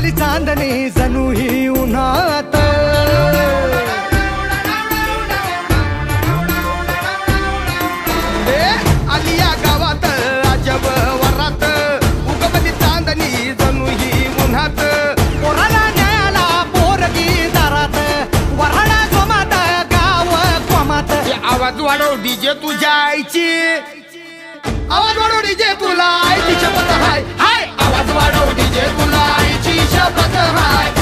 उगवली चांदणी जणू ही उन्हात आली या गावात अजब वरात उगवली चांदणी जणू ही उन्हात पोराला न्यायाला पोरगी दारात वराडा जोमात गाव कोमात आवाज वाढव डीजे तुझ्या आईची आवाज वाढव डीजे तुला आईची शपथ हाय हाय आवाज वाढव डीजे तुला आईची शपथ हाय